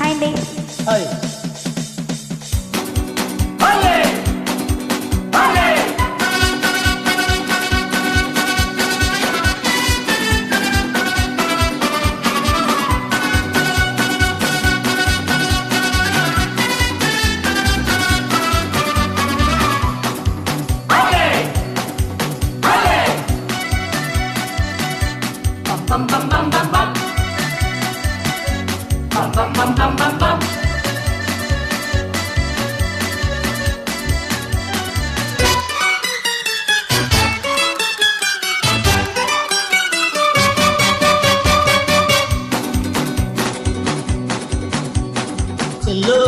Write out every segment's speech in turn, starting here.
Hi అండి. Hi. Bum bum bum bum bum. Bum bum bum bum bum bum. పిల్లో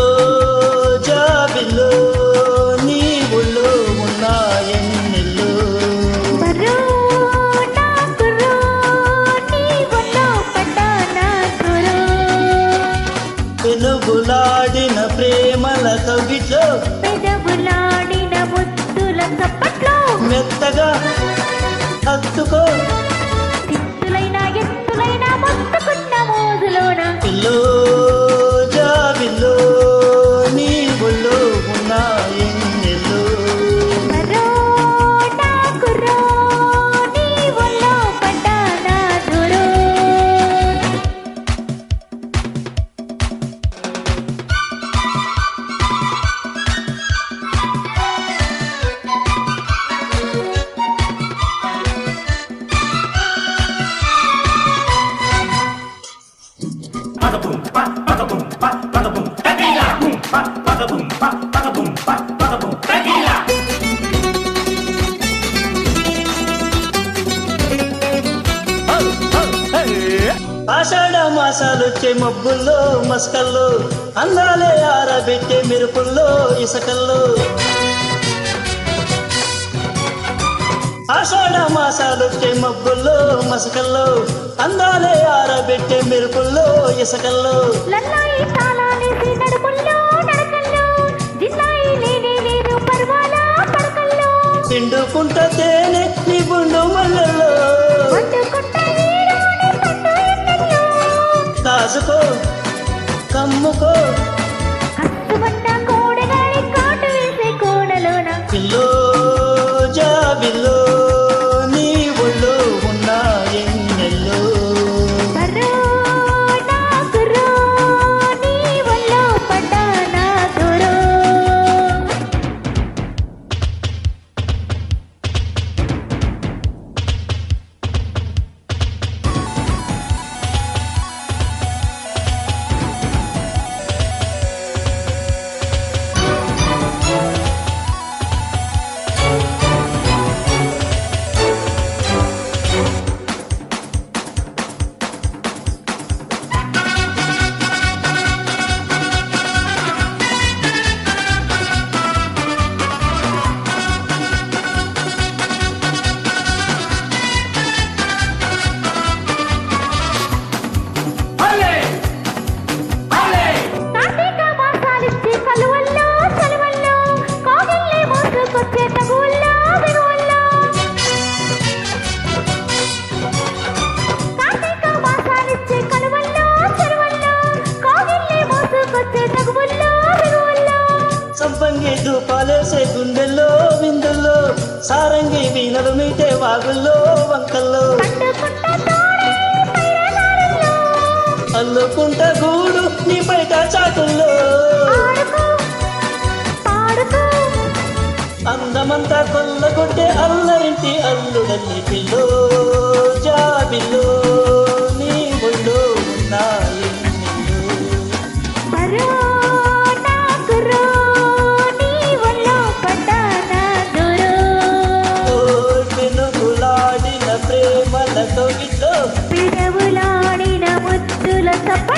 జాబిల్లో నీ ఒళ్ళో ఉన్నాయన్నెల్లో బర్రో నాకురో నీ ఒళ్ళో పడ్డానా గురో. వెలుగులాడిన ప్రేమల కవిట్లో పెదవులాడిన ముద్దుల చప్పట్లో మెత్తగా హత్తుకో తిత్తులైన ఎత్తులైన మొత్తుకున్న మోజులోన పిల్లో జాబిల్లో నీ ఒళ్ళో ఉన్నాయన్నెల్లో బర్రో నాకురో నీ ఒళ్ళో పడ్డానా గురో. Bada boom ba, bada boom ba, bada boom. Tequila. Boom ba, bada boom ba, bada boom ba, bada boom. Tequila. ఆషాఢ మాసాలొచ్చే మబ్బుల్లో మస్కల్లో అందాలే ఆరబెట్టే మెరుపుల్లో ఇసకల్లో ఆషాఢ మాసాలొచ్చే మబ్బుల్లో మసకల్లో అందాలే ఆరబెట్టే మెరుపుల్లో ఇసకల్లో లల్లాయి తాళాలేసి నడుముల్లో నడకల్లో జిల్లాయి లేనే లేదు పర్వాలా పడకల్లో తిండుకుంట తేనె నీ గుండు మల్లెల్లో పట్టుకుంట ఈరోని పట్టు ఎండల్లో కాసుకో కమ్ముకో కస్తుమంట కోడగాడి కాటు వేసే కోడలోన పిల్లో జాబిల్లో నీ ఒళ్ళో ఉన్నాయన్నెల్లో బర్రో నాకురో నీ ఒళ్ళో పడ్డానా గురో. Hale. Hale. కార్తీక మాసాలిచ్చి కలువల్లో చలువల్లో కాగిళ్ళే మోసుకొచ్చే తగువుల్లో బిగువుల్లో. కార్తీక మాసాలిచ్చి కలువల్లో చలువల్లో కాగిళ్ళే మోసుకొచ్చే తగువుల్లో బిగువుల్లో. సంపంగి ధూపాలేసే గుండెల్లో విందుల్లో సారంగి వీణలు మీటే వాగుల్లో వంకల్లో పట్టుకుంట తోడే పైరగారుల్లో. అల్లుకుంట గూడు నీ బయట చాటుల్లో ఆడుకో పాడుకో అందమంతా కొల్లగొట్టే అల్లరింటి అల్లుడల్లి పిల్లో జాబిల్లో నీ ఒళ్ళో ఉన్నాయన్నెల్లో బర్రో నాకురో నీ ఒళ్ళో పడ్డానా గురో. వెనుగులాడిన ప్రేమల కవితో పిడవులాడిన ముద్దుల తప్ప